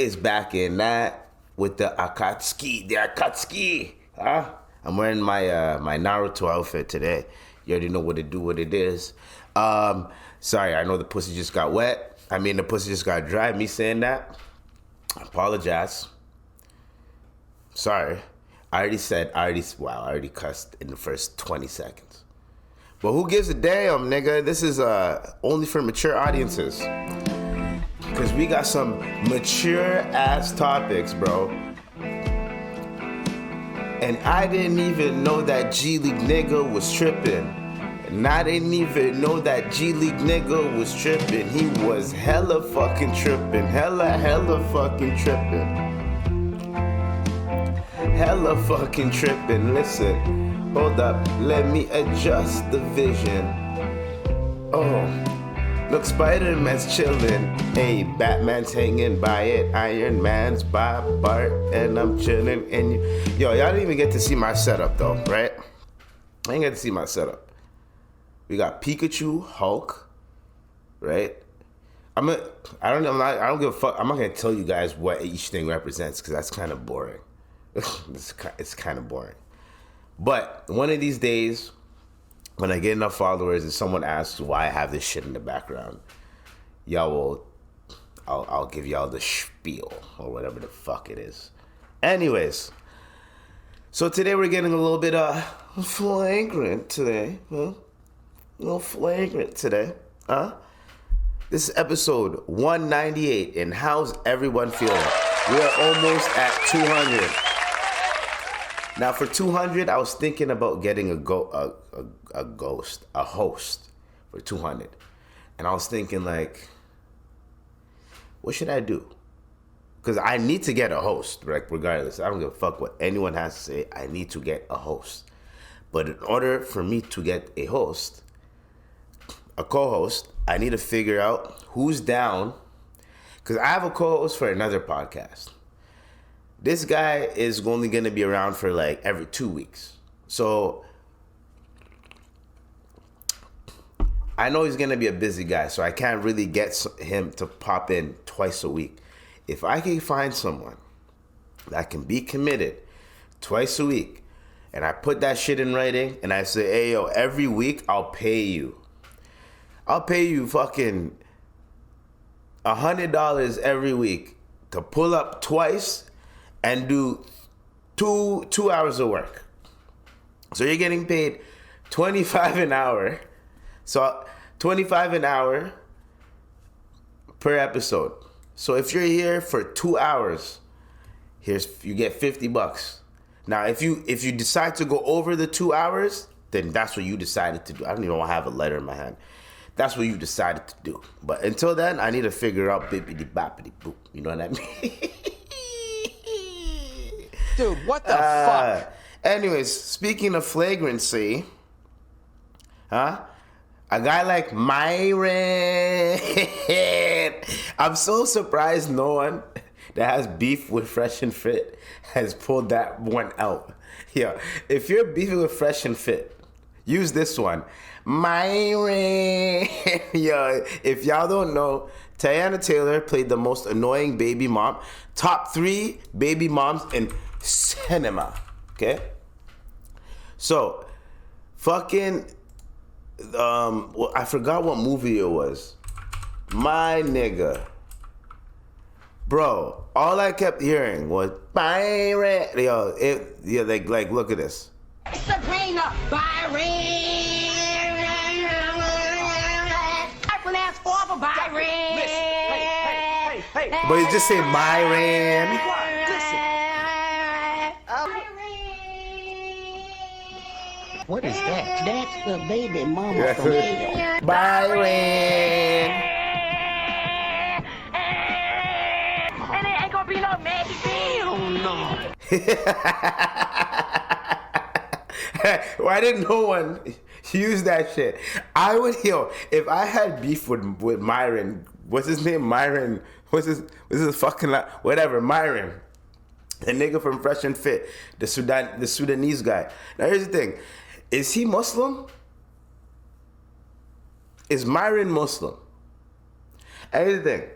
is back in that with the Akatsuki, huh? I'm wearing my my Naruto outfit today. You already know what it is. Sorry, I know the pussy just got wet. I mean, the pussy just got dry. Me saying that, I apologize. Sorry. I already cussed in the first 20 seconds. But who gives a damn, nigga? This is only for mature audiences. Because we got some mature-ass topics, bro. And I didn't even know that G League nigga was tripping. And I didn't even know that G League nigga was tripping. He was hella fucking tripping. Hella fucking tripping. Hella fucking tripping. Listen, hold up, let me adjust the vision. Oh, look, Spider-Man's chillin'. Hey, Batman's hanging by it. Iron Man's by Bart, and I'm chillin'. And yo, y'all didn't even get to see my setup though, right? I didn't get to see my setup. We got Pikachu, Hulk, right? I don't give a fuck. I'm not gonna tell you guys what each thing represents because that's kind of boring. It's kind of boring. But one of these days, when I get enough followers and someone asks why I have this shit in the background, I'll give y'all the spiel or whatever the fuck it is. Anyways, so today we're getting a little bit flagrant today. Huh? A little flagrant today. Huh? This is episode 198, and how's everyone feeling? We are almost at 200. Now for 200, I was thinking about getting a host for 200. And I was thinking like, what should I do? Because I need to get a host, right? Regardless. I don't give a fuck what anyone has to say. I need to get a host. But in order for me to get a host, a co-host, I need to figure out who's down. Because I have a co-host for another podcast. This guy is only going to be around for like every 2 weeks. So I know he's going to be a busy guy, so I can't really get him to pop in twice a week. If I can find someone that can be committed twice a week, and I put that shit in writing, and I say, hey, yo, every week I'll pay you. I'll pay you fucking $100 every week to pull up twice and do two hours of work. So you're getting paid $25 an hour. So $25 an hour per episode. So if you're here for 2 hours, you get $50. Now if you decide to go over the 2 hours, then that's what you decided to do. I don't even have a letter in my hand. That's what you decided to do. But until then, I need to figure out bippity boppity boop. You know what I mean? Dude, what the fuck? Anyways, speaking of flagrancy, a guy like Myron. I'm so surprised no one that has beef with Fresh and Fit has pulled that one out. Yeah, if you're beefing with Fresh and Fit, use this one. Myron. Yo, if y'all don't know, Tiana Taylor played the most annoying baby mom. Top 3 baby moms in cinema. Okay? So, fucking, I forgot what movie it was. My nigga. Bro, all I kept hearing was, Byron. Yo, like, look at this. Sabrina Byron. Byron. Hey. But you just say Myron. What is that? That's the baby mama from hell. Byron. And it ain't gonna be no Maggie B. Oh no. Why didn't no one use that shit? If I had beef with Myron, what's his name? Myron, what's his fucking, whatever, Myron. The nigga from Fresh and Fit, the Sudanese guy. Now here's the thing. Is he Muslim? Is Myron Muslim? And here's the thing.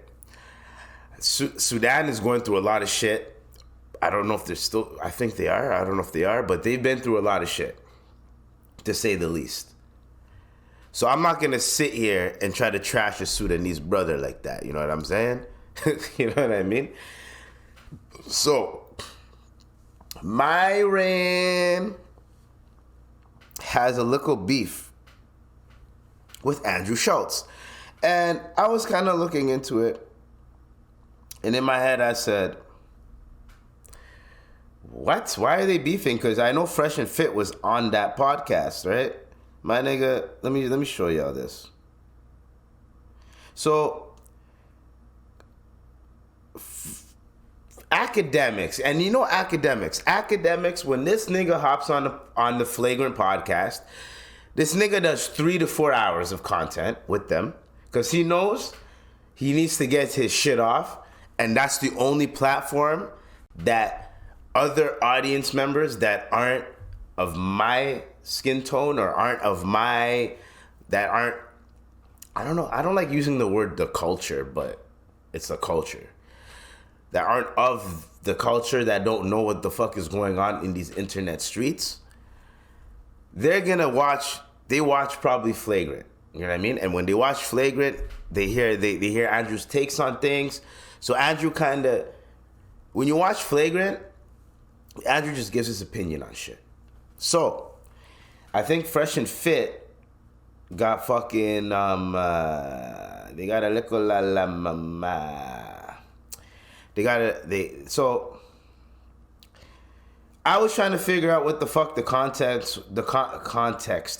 Sudan is going through a lot of shit. I don't know if they're still, I think they are. I don't know if they are, but they've been through a lot of shit, to say the least. So I'm not going to sit here and try to trash a Sudanese brother like that. You know what I'm saying? You know what I mean? So, Myron has a little beef with Andrew Shultz. And I was kind of looking into it. And in my head, I said, what? Why are they beefing? Because I know Fresh and Fit was on that podcast, right? My nigga, let me show y'all this. So, Akademiks, and you know Akademiks, when this nigga hops on the Flagrant podcast, this nigga does 3 to 4 hours of content with them because he knows he needs to get his shit off, and that's the only platform that other audience members that aren't of my skin tone or I don't know, I don't like using the word the culture, but it's a culture, that aren't of the culture, that don't know what the fuck is going on in these internet streets, they're gonna watch probably Flagrant. You know what I mean? And when they watch Flagrant, they hear Andrew's takes on things. So Andrew kinda, when you watch Flagrant, Andrew just gives his opinion on shit. So I think Fresh and Fit got fucking they got a little la mama. So I was trying to figure out what the fuck the context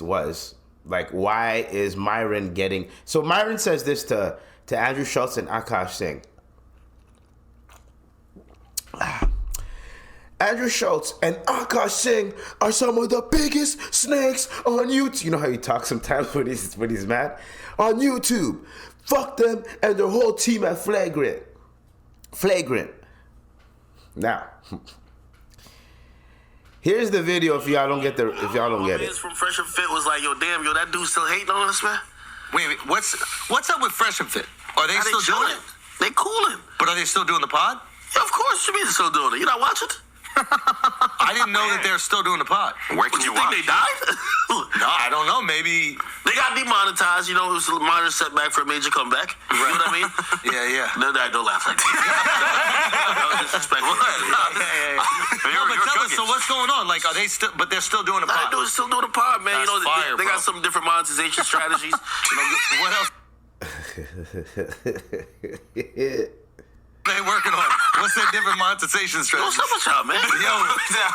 was. Like, why is Myron getting... So Myron says this to Andrew Shultz and Akash Singh. Andrew Shultz and Akash Singh are some of the biggest snakes on YouTube. You know how he talks sometimes when he's mad? On YouTube. Fuck them and their whole team at Flagrant. Now, here's the video if y'all don't get it. From Fresh and Fit was like, yo, damn, that dude still hating on us, man. Wait, what's up with Fresh and Fit? Are they still doing it? They cooling. But are they still doing the pod? Yeah, of course, you mean they're still doing it. You not watching? I didn't know that they're still doing the pod. Where can you think they died? No, I don't know. Maybe they got demonetized. You know, it was a minor setback for a major comeback. You know what I mean? Yeah. No, don't laugh like that. That was disrespectful. But tell us, so what's going on? Like, are they still? But they're still doing the pod. They're still doing the pod, man. That's you know, fire, they got some different monetization strategies. You know, what else? They working on? What's their different monetization strategy? What's up with y'all, man? Yo,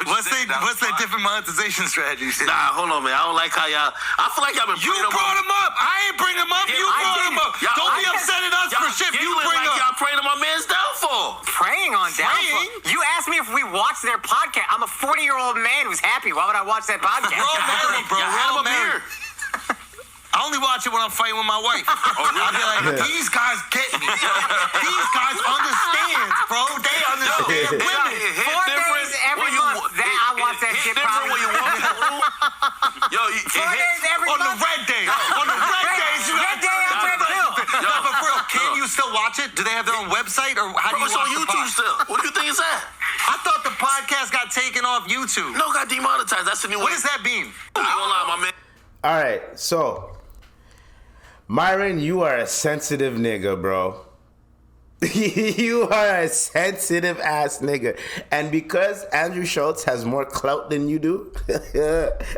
what's their different monetization strategies? Nah, hold on, man. I don't like how y'all... I feel like y'all been... You brought them up. I ain't bring them up. You brought them up. Don't be upset at us for shit you bring up. Y'all praying on my man's downfall. Praying on downfall? You asked me if we watched their podcast. I'm a 40-year-old man who's happy. Why would I watch that podcast? We're all married, bro. We're all married. I only watch it when I'm fighting with my wife. I'll be like, these guys get me. These guys understand, bro. They understand women. 4 days every month that I watch that shit probably. Yo, 4 days every month. On the red days. On the red days. Red day on red pill. No, but for real, can you still watch it? Do they have their own website? Or how do you watch it's on the YouTube pod? still. What do you think it's at? I thought the podcast got taken off YouTube. No, got demonetized. That's the new What way. does that mean? I ain't gonna lie, my man. All right, so Myron, you are a sensitive nigga, bro. You are a sensitive ass nigga. And because Andrew Shultz has more clout than you do,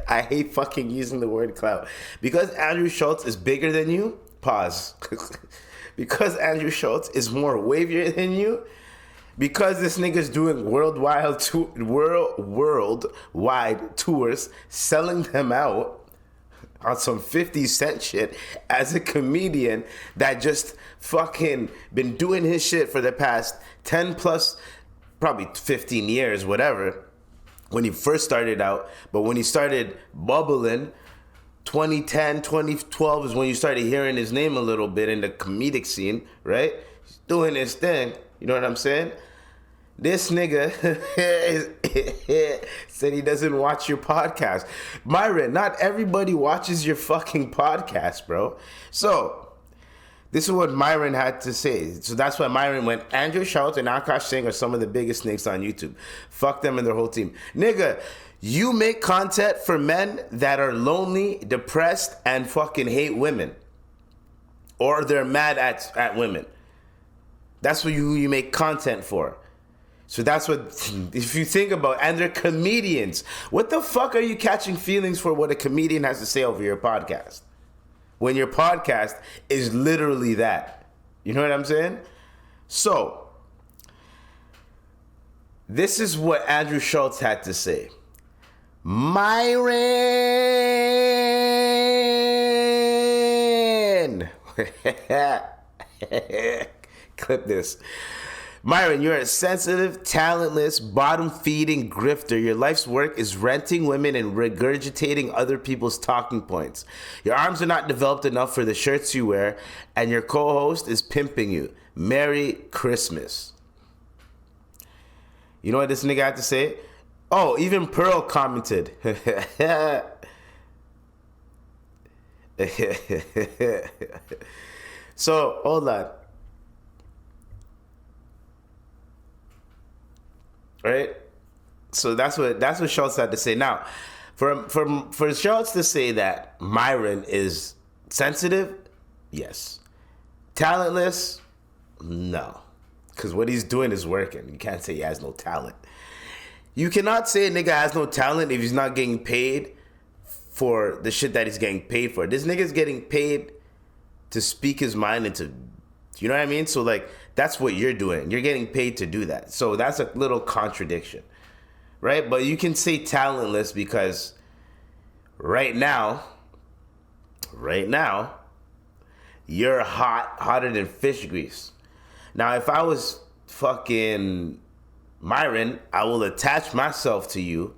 I hate fucking using the word clout. Because Andrew Shultz is bigger than you, pause. Because Andrew Shultz is more wavier than you, because this nigga's doing worldwide tours, selling them out on some 50 Cent shit as a comedian that just fucking been doing his shit for the past 10 plus, probably 15 years, whatever, when he first started out. But when he started bubbling, 2010, 2012 is when you started hearing his name a little bit in the comedic scene, right? He's doing his thing, you know what I'm saying? This nigga said he doesn't watch your podcast. Myron, not everybody watches your fucking podcast, bro. So, This is what Myron had to say. So that's why Myron went, Andrew Shultz and Akash Singh are some of the biggest snakes on YouTube. Fuck them and their whole team. Nigga, you make content for men that are lonely, depressed, and fucking hate women. Or they're mad at women. That's what you make content for. So that's what, if you think about, and they're comedians. What the fuck are you catching feelings for what a comedian has to say over your podcast? When your podcast is literally that. You know what I'm saying? So, this is what Andrew Shultz had to say. Myron! Clip this. Myron, you're a sensitive, talentless, bottom-feeding grifter. Your life's work is renting women and regurgitating other people's talking points. Your arms are not developed enough for the shirts you wear, and your co-host is pimping you. Merry Christmas. You know what this nigga had to say? Oh, even Pearl commented. So, hold on. Right? So that's what Schultz had to say. Now, for Schultz to say that Myron is sensitive, yes. Talentless, no. Because what he's doing is working. You can't say he has no talent. You cannot say a nigga has no talent if he's not getting paid for the shit that he's getting paid for. This nigga's getting paid to speak his mind and to, you know what I mean? So like, that's what you're doing. You're getting paid to do that. So that's a little contradiction, right? But you can say talentless because right now, you're hotter than fish grease. Now, if I was fucking Myron, I will attach myself to you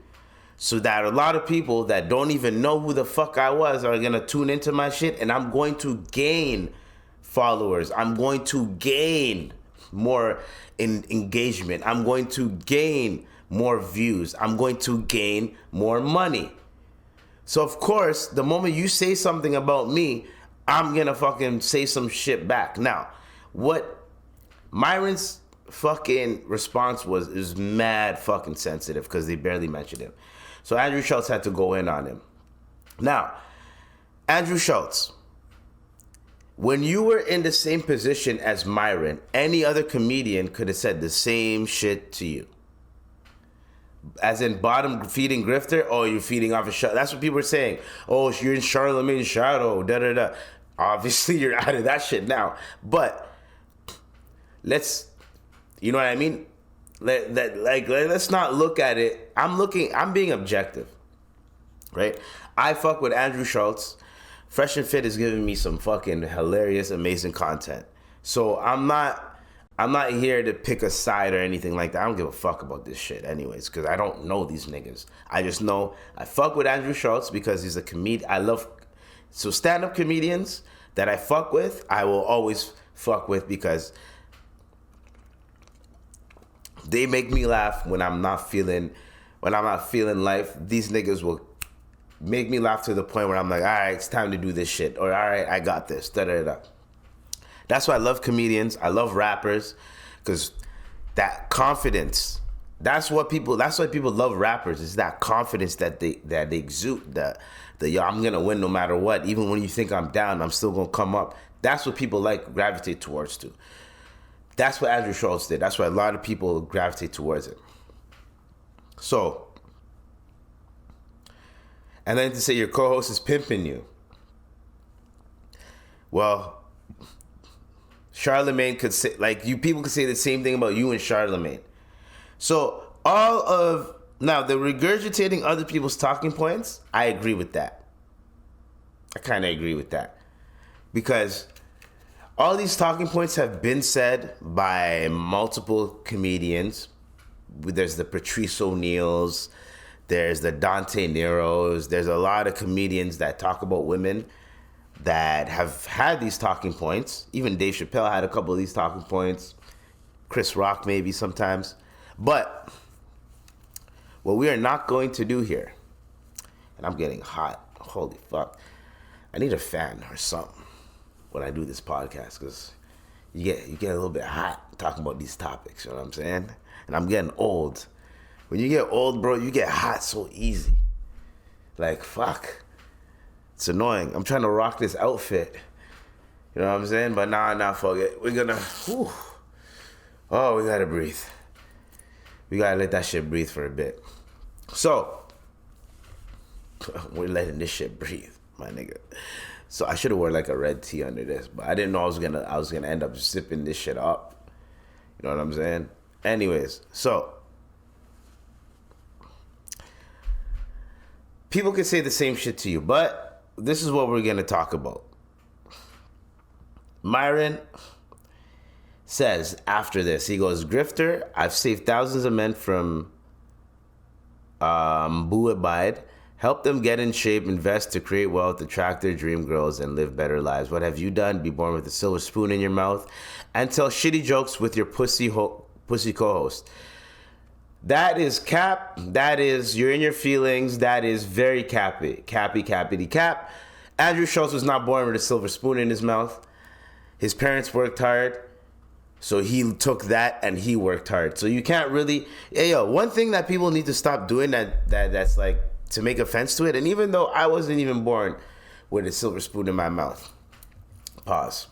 so that a lot of people that don't even know who the fuck I was are going to tune into my shit, and I'm going to gain followers. I'm going to gain more engagement. I'm going to gain more views. I'm going to gain more money. So, of course, the moment you say something about me, I'm going to fucking say some shit back. Now, what Myron's fucking response is mad fucking sensitive because they barely mentioned him. So Andrew Shultz had to go in on him. Now, Andrew Shultz, when you were in the same position as Myron, any other comedian could have said the same shit to you. As in bottom feeding grifter, oh, you're feeding off a shadow. That's what people are saying. Oh, you're in Charlemagne's shadow, da-da-da. Obviously, you're out of that shit now. But let's, you know what I mean? Let's not look at it. I'm being objective, right? I fuck with Andrew Shultz. Fresh and Fit is giving me some fucking hilarious, amazing content. So I'm not here to pick a side or anything like that. I don't give a fuck about this shit anyways, because I don't know these niggas. I just know I fuck with Andrew Shultz because he's a comedian. So stand-up comedians that I fuck with, I will always fuck with because they make me laugh when I'm not feeling life. These niggas will make me laugh to the point where I'm like, all right, it's time to do this shit. Or, all right, I got this. Da-da-da. That's why I love comedians. I love rappers. Because that confidence, that's why people love rappers. Is that confidence that they exude. Yo, I'm going to win no matter what. Even when you think I'm down, I'm still going to come up. That's what people gravitate towards too. That's what Andrew Shultz did. That's why a lot of people gravitate towards it. So, and then to say your co-host is pimping you. Well, Charlemagne could say, people could say the same thing about you and Charlemagne. So, now the regurgitating other people's talking points, I agree with that. I kind of agree with that. Because all these talking points have been said by multiple comedians. There's the Patrice O'Neills, there's the Dante Neros, there's a lot of comedians that talk about women that have had these talking points. Even Dave Chappelle had a couple of these talking points. Chris Rock maybe sometimes. But what we are not going to do here, and I'm getting hot, holy fuck, I need a fan or something. when I do this podcast, because you get a little bit hot talking about these topics, you know what I'm saying? And I'm getting old. When you get old, bro, you get hot so easy. Like, fuck. It's annoying. I'm trying to rock this outfit. You know what I'm saying? But nah, fuck it. We're gonna, whew. Oh, we gotta breathe. We gotta let that shit breathe for a bit. So, we're letting this shit breathe, my nigga. So I should have worn like a red tee under this, but I didn't know I was gonna end up zipping this shit up. You know what I'm saying? Anyways, so people can say the same shit to you, but this is what we're gonna talk about. Myron says after this, he goes, "Grifter, I've saved thousands of men from Boo Abide. Help them get in shape, invest to create wealth, attract their dream girls, and live better lives. What have you done? Be born with a silver spoon in your mouth and tell shitty jokes with your pussy co-host." That is cap. That is, you're in your feelings. That is very cappy. Cappity cap. Andrew Shultz was not born with a silver spoon in his mouth. His parents worked hard, so he took that and he worked hard. So you can't really... one thing that people need to stop doing that's like, to make offense to it, and even though I wasn't even born with a silver spoon in my mouth, pause.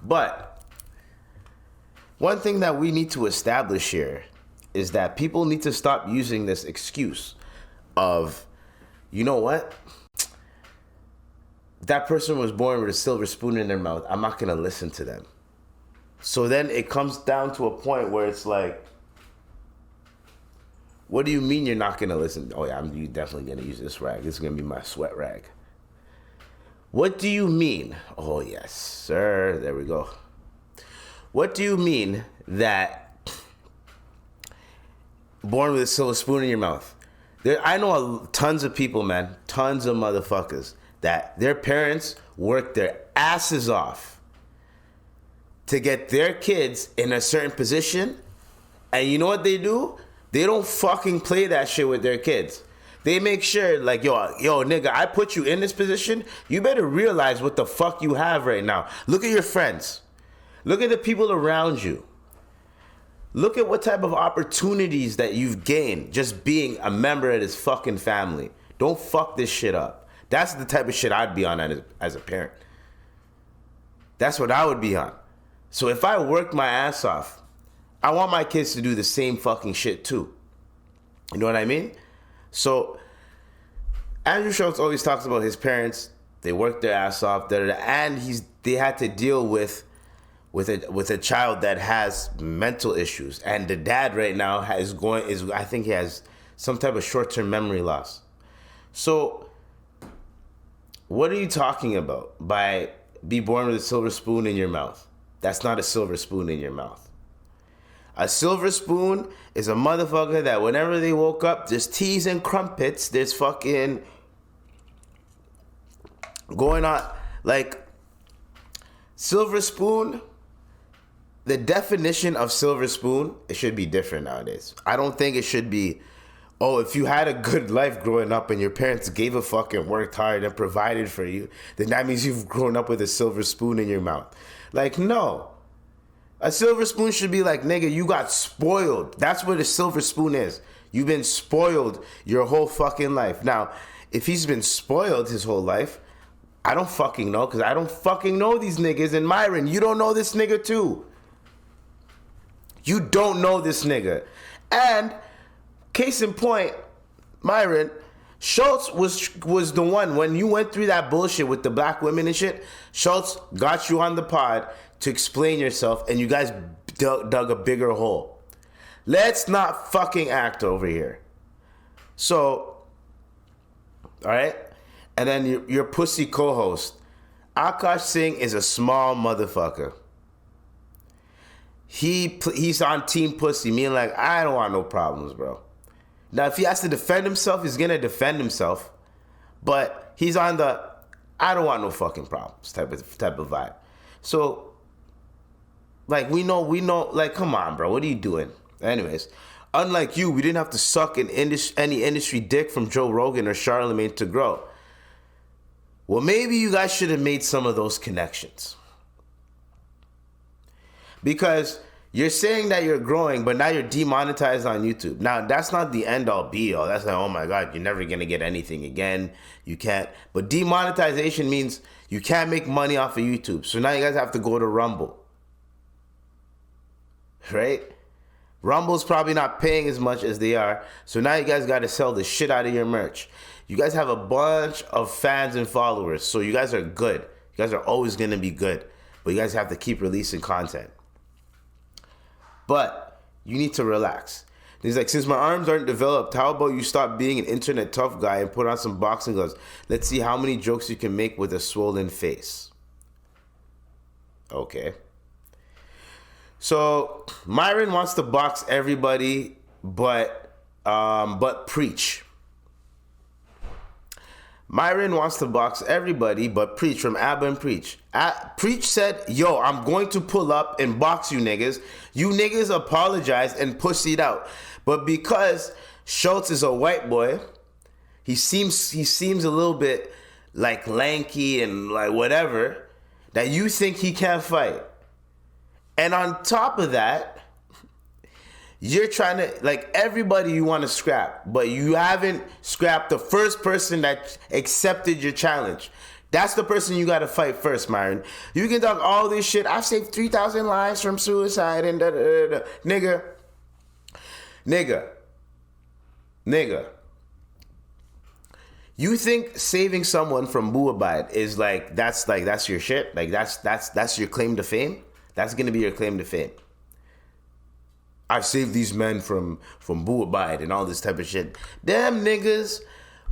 But one thing that we need to establish here is that people need to stop using this excuse of, you know what? That person was born with a silver spoon in their mouth. I'm not going to listen to them. So then it comes down to a point where it's like, what do you mean you're not going to listen? Oh, yeah, I'm definitely going to use this rag. This is going to be my sweat rag. What do you mean? Oh, yes, sir. There we go. What do you mean that born with a silver spoon in your mouth? I know tons of people, man, tons of motherfuckers, that their parents worked their asses off to get their kids in a certain position. And you know what they do? They don't fucking play that shit with their kids. They make sure, like, yo, nigga, I put you in this position. You better realize what the fuck you have right now. Look at your friends. Look at the people around you. Look at what type of opportunities that you've gained just being a member of this fucking family. Don't fuck this shit up. That's the type of shit I'd be on as a parent. That's what I would be on. So if I worked my ass off, I want my kids to do the same fucking shit too. You know what I mean? So Andrew Shultz always talks about his parents. They worked their ass off, and they had to deal with a child that has mental issues, and the dad right now I think he has some type of short-term memory loss. So what are you talking about by be born with a silver spoon in your mouth? That's not a silver spoon in your mouth. A silver spoon is a motherfucker that whenever they woke up, there's teas and crumpets, there's fucking going on. Like, silver spoon, the definition of silver spoon, it should be different nowadays. I don't think it should be, oh, if you had a good life growing up and your parents gave a fuck and worked hard and provided for you, then that means you've grown up with a silver spoon in your mouth. Like, no. A silver spoon should be like, nigga, you got spoiled. That's what a silver spoon is. You've been spoiled your whole fucking life. Now, if he's been spoiled his whole life, I don't fucking know, because I don't fucking know these niggas. And Myron, you don't know this nigga too. You don't know this nigga. And case in point, Myron, Shultz was the one, when you went through that bullshit with the black women and shit, Shultz got you on the pod to explain yourself, and you guys dug a bigger hole. Let's not fucking act over here. So, all right? And then your pussy co-host, Akash Singh, is a small motherfucker. He's on team pussy, meaning like, I don't want no problems, bro. Now, if he has to defend himself, he's gonna defend himself. But he's on the, I don't want no fucking problems type of vibe. So, like, we know, like, come on, bro, what are you doing? Anyways, unlike you, we didn't have to suck any industry dick from Joe Rogan or Charlemagne to grow. Well, maybe you guys should have made some of those connections. Because you're saying that you're growing, but now you're demonetized on YouTube. Now, that's not the end-all, be-all. That's like, oh my God, you're never going to get anything again. You can't. But demonetization means you can't make money off of YouTube. So now you guys have to go to Rumble. Right? Rumble's probably not paying as much as they are. So now you guys got to sell the shit out of your merch. You guys have a bunch of fans and followers. So you guys are good. You guys are always going to be good. But you guys have to keep releasing content. But you need to relax. He's like, since my arms aren't developed, how about you stop being an internet tough guy and put on some boxing gloves? Let's see how many jokes you can make with a swollen face. Okay. So Myron wants to box everybody, but preach. Myron wants to box everybody, but preach from Abba and Preach. Preach said, yo, I'm going to pull up and box you niggas. You niggas apologized and pussied out. But because Shultz is a white boy, he seems a little bit like lanky and like whatever, that you think he can't fight. And on top of that, you're trying to, like, everybody you want to scrap, but you haven't scrapped the first person that accepted your challenge. That's the person you got to fight first, Myron. You can talk all this shit. I've saved 3,000 lives from suicide and da-da-da-da. Nigga. You think saving someone from Buabide is that's your shit? Like, that's your claim to fame? That's going to be your claim to fame. I've saved these men from Buabide and all this type of shit. Them niggas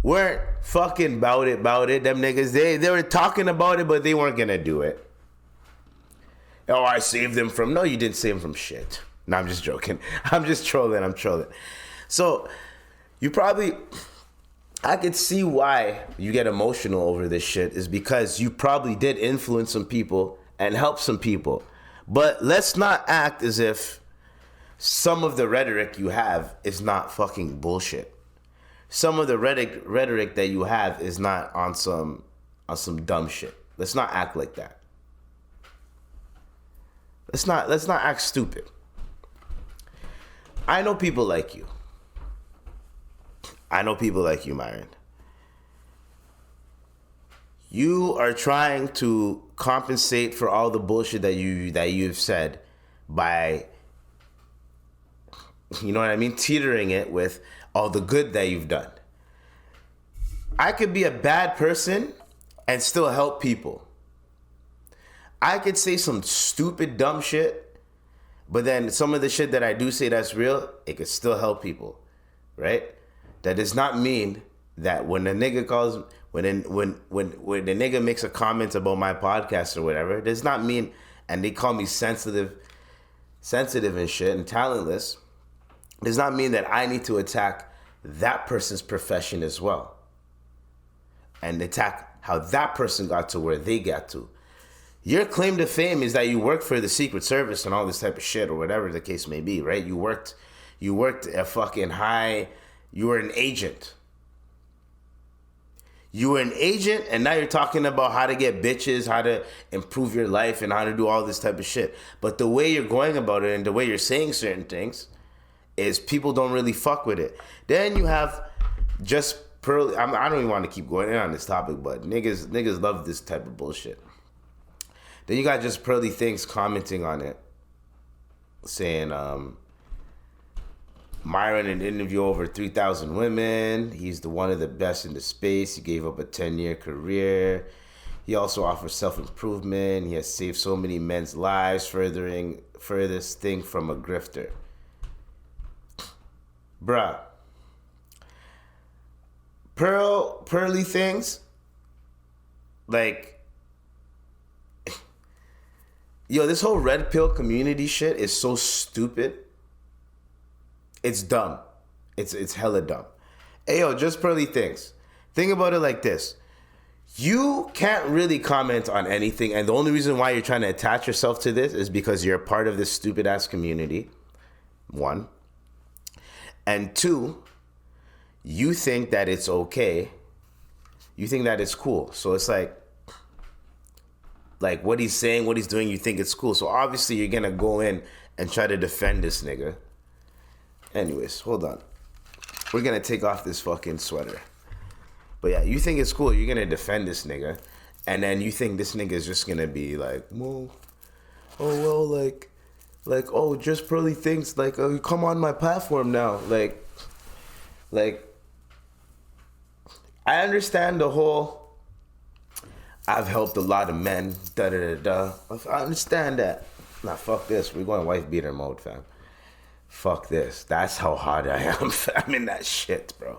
weren't fucking about it. Them niggas, they were talking about it, but they weren't gonna do it. Oh, I saved them from... No, you didn't save them from shit. No, I'm just joking. I'm just trolling. So, you probably... I could see why you get emotional over this shit is because you probably did influence some people and help some people. But let's not act as if some of the rhetoric you have is not fucking bullshit. Some of the rhetoric that you have is not on some dumb shit. Let's not act like that. Let's not act stupid. I know people like you. Myron. You are trying to compensate for all the bullshit that you've said by, you know what I mean, teetering it with all the good that you've done. I could be a bad person and still help people. I could say some stupid, dumb shit, but then some of the shit that I do say that's real, it could still help people, right? That does not mean that when a nigga calls, when the nigga makes a comment about my podcast or whatever, it does not mean, and they call me sensitive and shit and talentless, does not mean that I need to attack that person's profession as well. And attack how that person got to where they got to. Your claim to fame is that you worked for the Secret Service and all this type of shit or whatever the case may be, right? You worked a fucking high, you were an agent. You were an agent and now you're talking about how to get bitches, how to improve your life and how to do all this type of shit. But the way you're going about it and the way you're saying certain things is people don't really fuck with it. Then you have just Pearly. I don't even want to keep going in on this topic, but niggas love this type of bullshit. Then you got just Pearly Things commenting on it, saying, Myron in an interview over 3,000 women. He's one of the best in the space. He gave up a 10-year career. He also offers self-improvement. He has saved so many men's lives, furthest thing from a grifter. Bruh. Pearly Things, like, yo, this whole red pill community shit is so stupid. It's dumb. It's hella dumb. Hey, yo, just Pearly Things. Think about it like this. You can't really comment on anything, and the only reason why you're trying to attach yourself to this is because you're a part of this stupid-ass community, one. And two, you think that it's okay. You think that it's cool. So it's like, like what he's saying, what he's doing, you think it's cool. So obviously you're gonna go in and try to defend this nigga. Anyways, hold on. We're gonna take off this fucking sweater. But yeah, you think it's cool, you're gonna defend this nigga, and then you think this nigga is just gonna be like, well, oh well, like, oh, just Pearly thinks like, oh, come on my platform now, like, I understand the whole, I've helped a lot of men, da da da da. I understand that. Nah, fuck this. We're going wife beater mode, fam. Fuck this. That's how hot I am. I'm in that shit, bro.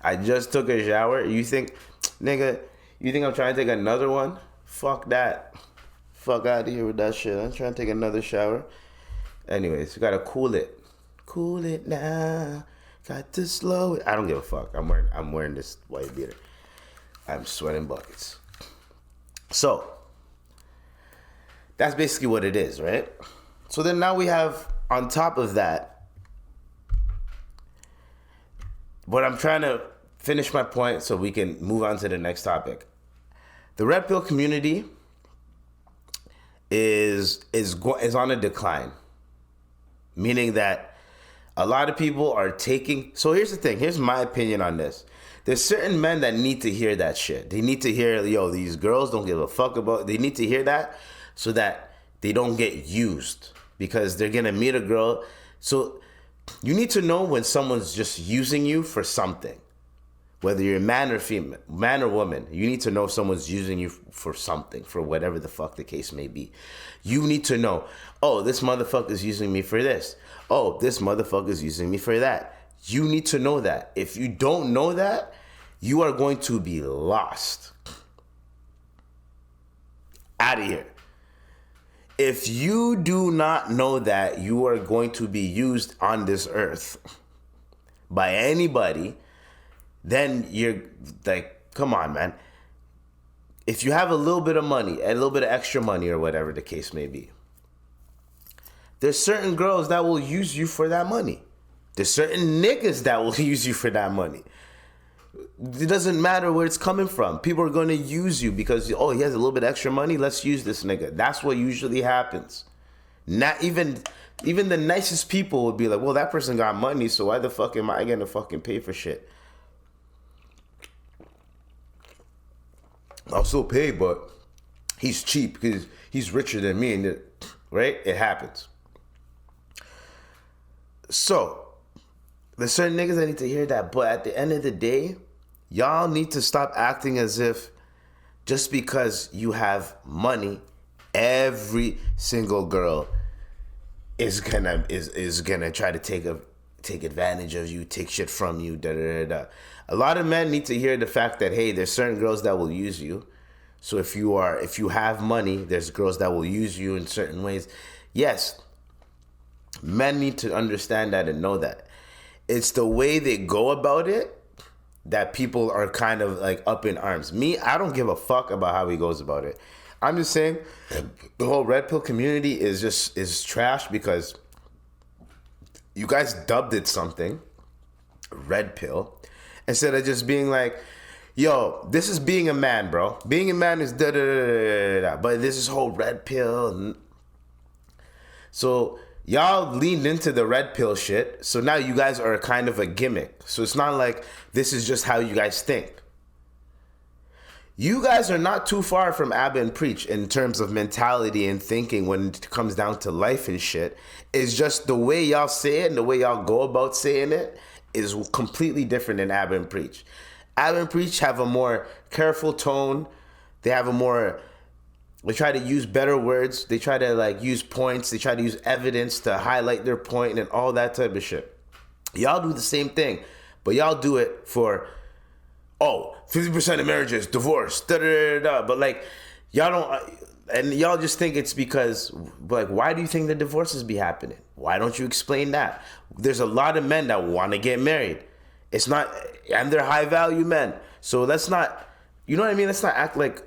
I just took a shower. You think, nigga, you think I'm trying to take another one? Fuck that. Fuck out of here with that shit. I'm trying to take another shower. Anyways, you gotta cool it. Cool it now. Got to slow it. I don't give a fuck. I'm wearing this white beater. I'm sweating buckets. So, that's basically what it is, right? So then now we have, on top of that, but I'm trying to finish my point so we can move on to the next topic. The red pill community is on a decline, meaning that a lot of people are taking. So here's the thing. Here's my opinion on this. There's certain men that need to hear that shit. They need to hear, yo, these girls don't give a fuck about. They need to hear that so that they don't get used, because they're gonna meet a girl. So you need to know when someone's just using you for something. Whether you're a man or female, man or woman, you need to know if someone's using you for something, for whatever the fuck the case may be. You need to know, oh, this motherfucker's using me for this. Oh, this motherfucker's using me for that. You need to know that. If you don't know that, you are going to be lost. Out of here. If you do not know that you are going to be used on this earth by anybody, then you're like, come on, man. If you have a little bit of money, a little bit of extra money or whatever the case may be, there's certain girls that will use you for that money. There's certain niggas that will use you for that money. It doesn't matter where it's coming from. People are going to use you because, oh, he has a little bit extra money. Let's use this nigga. That's what usually happens. Not even the nicest people would be like, well, that person got money, so why the fuck am I going to fucking pay for shit? I'll still pay, but he's cheap because he's richer than me, and right? It happens. So, there's certain niggas that need to hear that, but at the end of the day, y'all need to stop acting as if just because you have money, every single girl is gonna try to take advantage of you, take shit from you, da da da da. A lot of men need to hear the fact that, hey, there's certain girls that will use you. So if you have money, there's girls that will use you in certain ways. Yes, men need to understand that and know that. It's the way they go about it that people are kind of like up in arms. Me, I don't give a fuck about how he goes about it. I'm just saying the whole red pill community is trash because you guys dubbed it something, red pill, instead of just being like, yo, this is being a man, bro. Being a man is da da da da da. But this is whole red pill. So y'all leaned into the red pill shit. So now you guys are kind of a gimmick. So it's not like this is just how you guys think. You guys are not too far from Abba and Preach in terms of mentality and thinking when it comes down to life and shit. It's just the way y'all say it and the way y'all go about saying it is completely different than Abba and Preach. Abba and Preach have a more careful tone. They try to use better words. They try to like use points. They try to use evidence to highlight their point and all that type of shit. Y'all do the same thing, but y'all do it for, 50% of marriages, divorce, da da da da. But like, y'all don't, and y'all just think it's because, like, why do you think the divorces be happening? Why don't you explain that? There's a lot of men that want to get married. It's not, and they're high value men. So let's not, you know what I mean? Let's not act like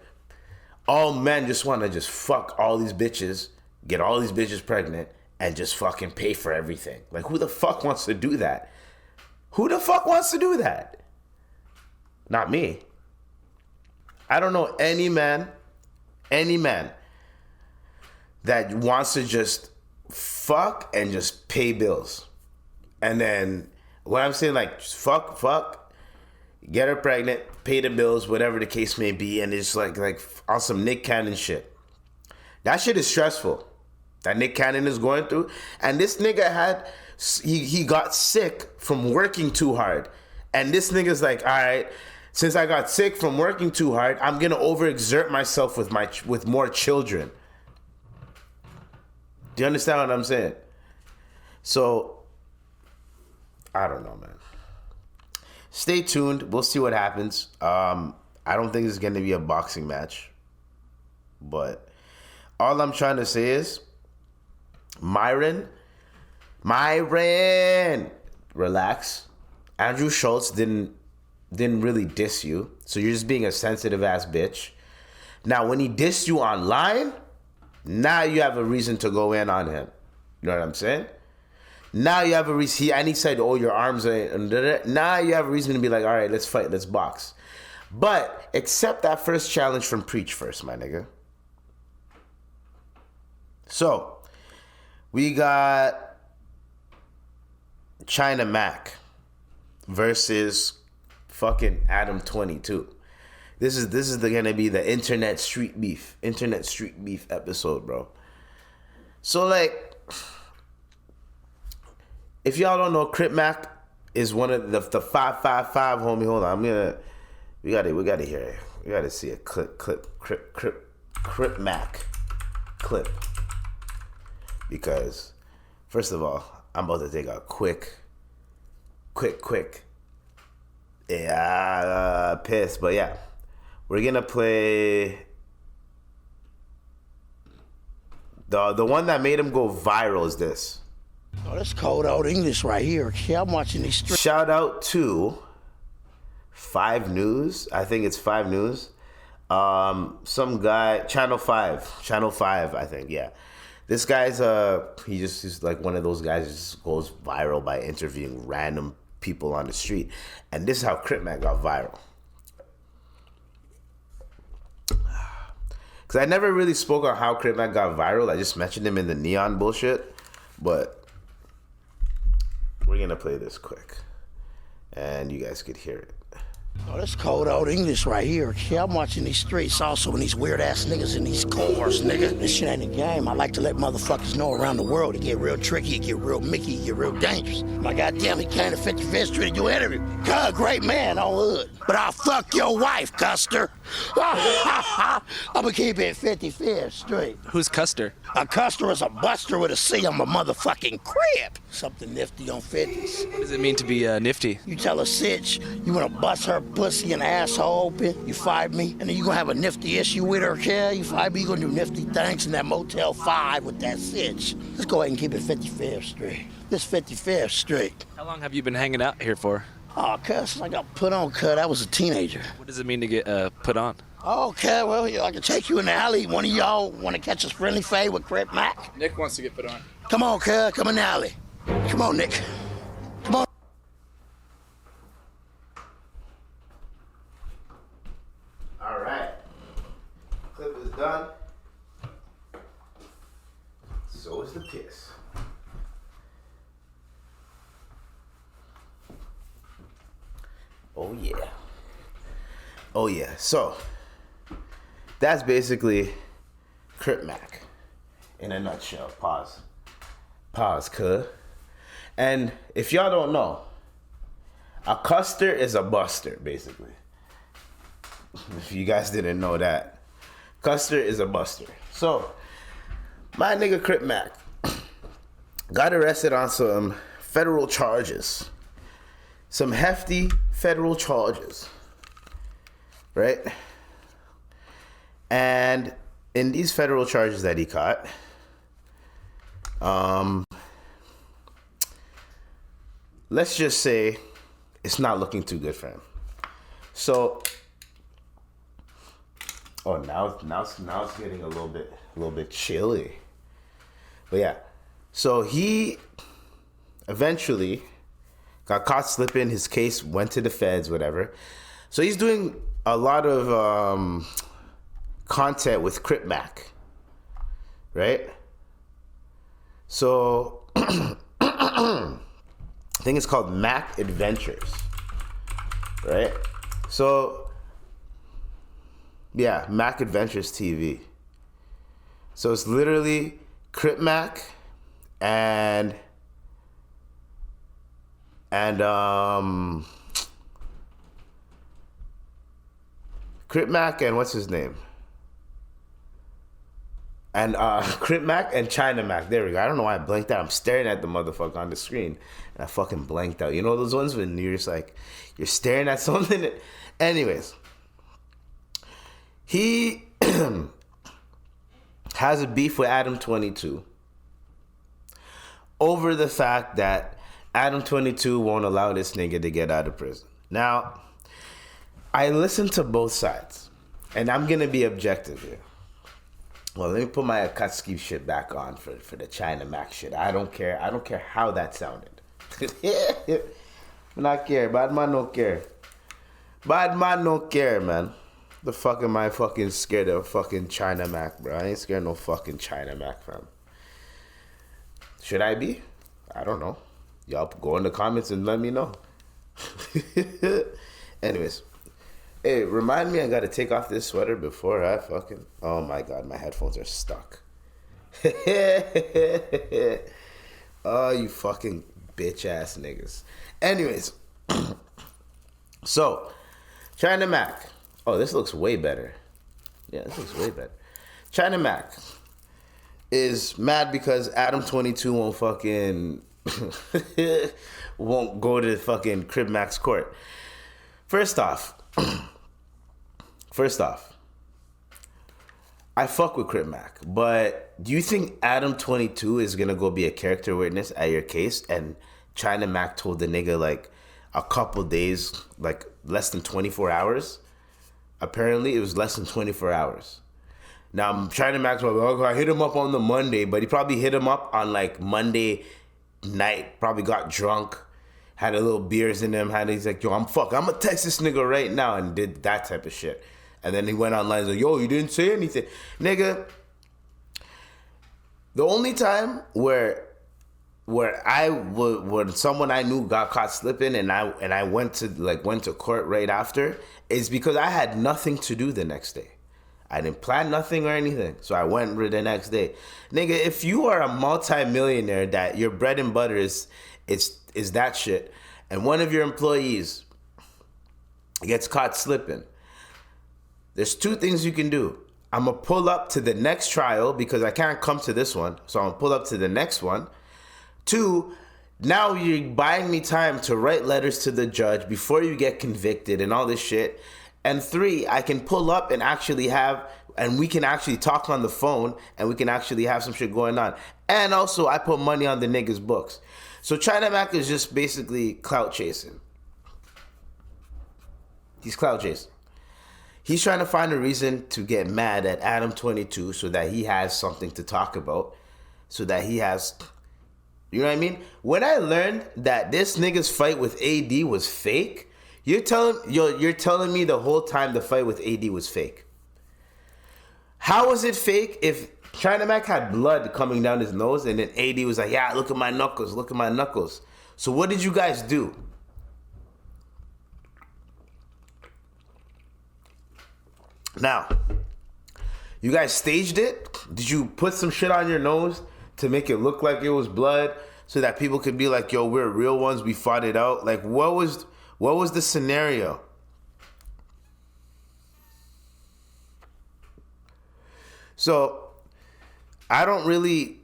all men just want to just fuck all these bitches, get all these bitches pregnant, and just fucking pay for everything. Like, who the fuck wants to do that? Who the fuck wants to do that? Not me. I don't know any man that wants to just fuck and just pay bills. And then what I'm saying, like, fuck, get her pregnant, pay the bills, whatever the case may be, and it's like on some Nick Cannon shit. That shit is stressful. That Nick Cannon is going through. And this nigga he got sick from working too hard. And this nigga's like, all right, since I got sick from working too hard, I'm gonna overexert myself with more children. Do you understand what I'm saying? So, I don't know, man. Stay tuned. We'll see what happens. I don't think it's gonna be a boxing match. But all I'm trying to say is, Myron, relax. Andrew Shultz didn't really diss you, so you're just being a sensitive ass bitch. Now, when he dissed you online, now you have a reason to go in on him. You know what I'm saying? Now you have a reason. And he said, "Oh, your arms are." Now you have a reason to be like, "All right, let's fight, let's box." But accept that first challenge from Preach first, my nigga. So we got China Mac versus fucking Adam 22. This is gonna be the internet street beef episode, bro. So like, if y'all don't know, Crip Mac is one of the 555 homie. Hold on, we gotta hear it. We gotta see a Crip Mac clip, because first of all, I'm about to take a quick piss, but yeah, we're gonna play the one that made him go viral. Is this? Oh, that's cold old English right here. Yeah, I'm watching these streets. Shout out to 5 News. I think it's 5 News. Some guy, Channel 5, I think, yeah. This guy's he's like one of those guys that just goes viral by interviewing random people on the street. And this is how Crip Mac got viral. Because I never really spoke on how Crip Mac got viral. I just mentioned him in the neon bullshit. But we're going to play this quick. And you guys could hear it. Oh, that's cold old English right here. Yeah, I'm watching these streets also, and these weird ass niggas in these cars, nigga. This shit ain't a game. I like to let motherfuckers know around the world it get real tricky, it get real Mickey, it get real dangerous. My goddamn, he came to 55th Street to do an interview. God, great man on hood. But I'll fuck your wife, Custer. I'm gonna keep it 55th Street. Who's Custer? A Custer is a buster with a C on my motherfucking crib. Something nifty on 50s. What does it mean to be nifty? You tell a sitch you wanna bust her pussy and asshole open, you fight me, and then you gonna have a nifty issue with her, yeah? You fight me, you gonna do nifty things in that Motel 5 with that sitch. Let's go ahead and keep it 55th Street. This 55th Street. How long have you been hanging out here for? Oh, cuz, I got put on, cuz. I was a teenager. What does it mean to get put on? Okay, well, I can take you in the alley. One of y'all want to catch a friendly fade with Crip Mac? Nick wants to get put on. Come on, cuz. Come in the alley. Come on, Nick. Come on. All right. Clip is done. So is the piss. Oh yeah. Oh yeah. So that's basically Crip Mac in a nutshell. Pause, cuh. And if y'all don't know, a Custer is a buster, basically. If you guys didn't know that. Custer is a buster. So, my nigga Crip Mac got arrested on some federal charges. Some hefty federal charges. Right? And in these federal charges that he caught, let's just say it's not looking too good for him. So, now it's getting a little bit chilly. But yeah, so he eventually got caught slipping. His case went to the feds, whatever. So he's doing a lot of content with Crip Mac, right? So I think it's called Mac Adventures, right? So yeah, Mac Adventures TV. So it's literally Crip Mac and Crip Mac and what's his name? And Crip Mac and China Mac. There we go. I don't know why I blanked out. I'm staring at the motherfucker on the screen. And I fucking blanked out. You know those ones when you're just like, you're staring at something? Anyways. He has a beef with Adam 22 over the fact that Adam 22 won't allow this nigga to get out of prison. Now, I listened to both sides. And I'm going to be objective here. Well, let me put my Akatsuki shit back on for the China Mac shit. I don't care. I don't care how that sounded. Not care. Bad man don't care. Bad man don't care, man. The fuck am I fucking scared of fucking China Mac, bro? I ain't scared of no fucking China Mac, fam. Should I be? I don't know. Y'all go in the comments and let me know. Anyways. Hey, remind me I gotta take off this sweater before I fucking... Oh my god, my headphones are stuck. Oh, you fucking bitch-ass niggas. Anyways. So, China Mac. Oh, this looks way better. Yeah, this looks way better. China Mac is mad because Adam 22 won't fucking... won't go to fucking Crip Mac's court. First off, I fuck with Crip Mac, but do you think Adam 22 is gonna go be a character witness at your case? And China Mac told the nigga like a couple days, like less than 24 hours. Apparently, it was less than 24 hours. Now, China Mac's like, oh, I hit him up on the Monday, but he probably hit him up on like Monday night. Probably got drunk, had a little beers in him. He's like, yo, I'm gonna text this nigga right now, and did that type of shit. And then he went online and was like, yo, you didn't say anything. Nigga, the only time where when someone I knew got caught slipping and I went to court right after is because I had nothing to do the next day. I didn't plan nothing or anything. So I went the next day. Nigga, if you are a multi-millionaire that your bread and butter is that shit, and one of your employees gets caught slipping, there's two things you can do. I'm going to pull up to the next trial because I can't come to this one. So I'm going to pull up to the next one. 2, now you're buying me time to write letters to the judge before you get convicted and all this shit. And 3, I can pull up and we can actually talk on the phone and we can actually have some shit going on. And also, I put money on the nigga's books. So China Mac is just basically clout chasing. He's clout chasing. He's trying to find a reason to get mad at Adam 22 so that he has something to talk about. So that he has... You know what I mean? When I learned that this nigga's fight with AD was fake, you're telling me the whole time the fight with AD was fake. How was it fake if China Mac had blood coming down his nose and then AD was like, yeah, look at my knuckles. So what did you guys do? Now, you guys staged it? Did you put some shit on your nose to make it look like it was blood so that people could be like, yo, we're real ones, we fought it out? Like, what was the scenario? So, I don't really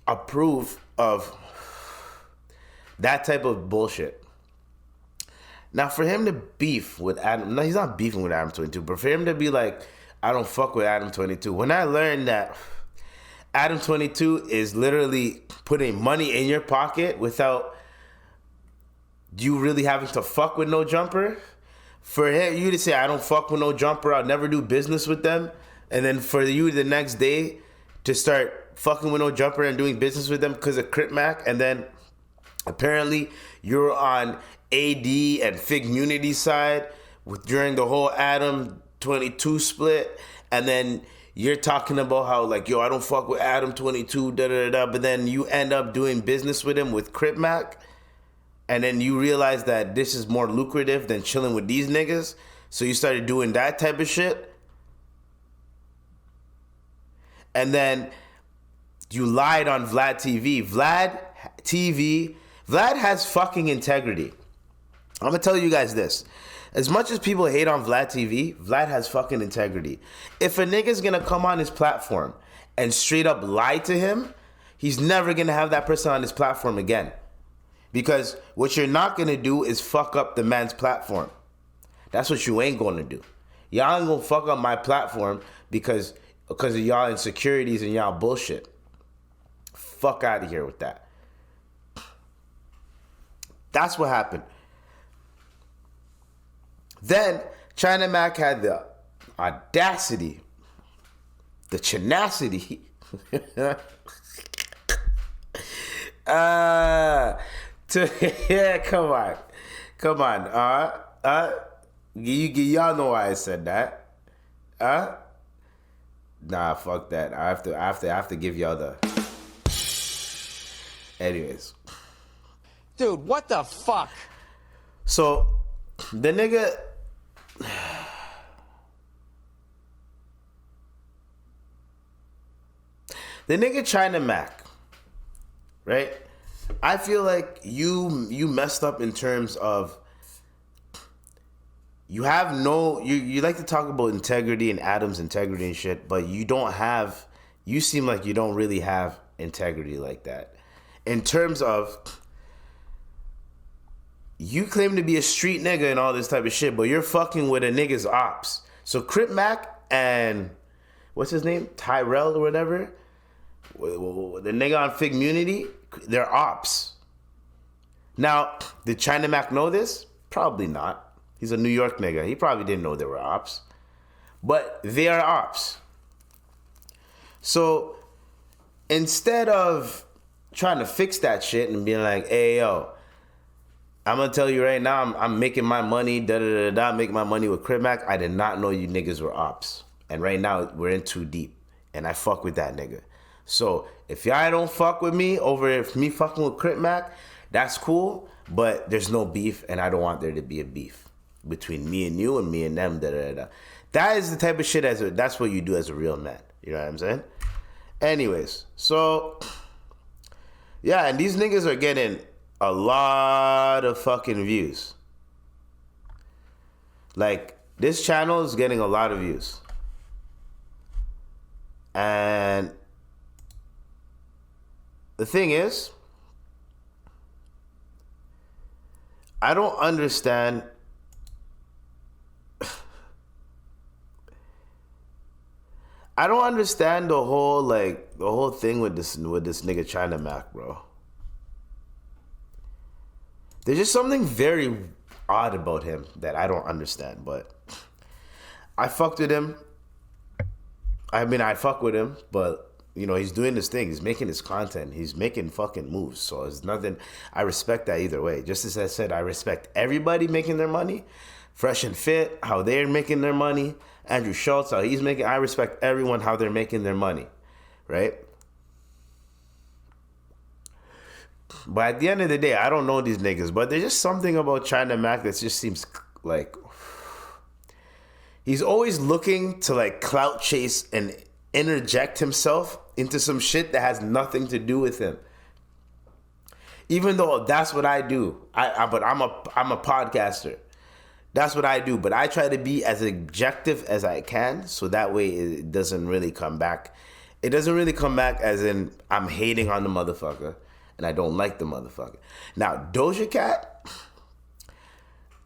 approve of that type of bullshit. Now, for him to beef with Adam... No, he's not beefing with Adam 22, but for him to be like, I don't fuck with Adam 22. When I learned that Adam 22 is literally putting money in your pocket without you really having to fuck with no jumper, for you to say, I don't fuck with no jumper, I'll never do business with them, and then for you the next day to start fucking with no jumper and doing business with them because of Crip Mac, and then apparently you're on AD and Fig Munity's side during the whole Adam 22 split, and then you're talking about how like, yo, I don't fuck with Adam 22, da da da, but then you end up doing business with him with Crip Mac, and then you realize that this is more lucrative than chilling with these niggas, so you started doing that type of shit, and then you lied on Vlad TV. Vlad has fucking integrity. I'm gonna tell you guys this. As much as people hate on Vlad TV, Vlad has fucking integrity. If a nigga's gonna come on his platform and straight up lie to him, he's never gonna have that person on his platform again. Because what you're not gonna do is fuck up the man's platform. That's what you ain't gonna do. Y'all ain't gonna fuck up my platform because of y'all insecurities and y'all bullshit. Fuck out of here with that. That's what happened. Then China Mac had the audacity, the tenacity, come on, y'all know why I said that, Nah, fuck that. I have to give y'all the. Anyways, Dude, what the fuck? so the nigga. The nigga China Mac, right? I feel like you messed up in terms of you have no you like to talk about integrity and Adam's integrity and shit, but you seem like you don't really have integrity like that. In terms of you claim to be a street nigga and all this type of shit, but you're fucking with a nigga's ops. So Crip Mac and what's his name? Tyrell or whatever. The nigga on Fig Munity, they're ops. Now, did China Mac know this? Probably not. He's a New York nigga. He probably didn't know they were ops. But they are ops. So instead of trying to fix that shit and being like, hey, yo, I'm gonna tell you right now, I'm making my money, making my money with Crip Mac. I did not know you niggas were ops. And right now, we're in too deep. And I fuck with that nigga. So if y'all don't fuck with me over me fucking with Crip Mac, that's cool. But there's no beef, and I don't want there to be a beef between me and you and me and them. That is the type of shit that's what you do as a real man. You know what I'm saying? Anyways, so yeah, and these niggas are getting a lot of fucking views. Like, this channel is getting a lot of views. And the thing is, I don't understand. I don't understand the whole thing with this nigga China Mac, bro. There's just something very odd about him that I don't understand, but I fucked with him. I mean, I fuck with him, but, you know, he's doing this thing. He's making his content. He's making fucking moves. So it's nothing. I respect that either way. Just as I said, I respect everybody making their money. Fresh and Fit, how they're making their money. Andrew Shultz, how he's making. I respect everyone, how they're making their money, right? But at the end of the day, I don't know these niggas, but there's just something about China Mac that just seems like he's always looking to like clout chase and interject himself into some shit that has nothing to do with him. Even though that's what I do, but I'm a podcaster. That's what I do, but I try to be as objective as I can, so that way it doesn't really come back. It doesn't really come back as in I'm hating on the motherfucker and I don't like the motherfucker. Now, Doja Cat,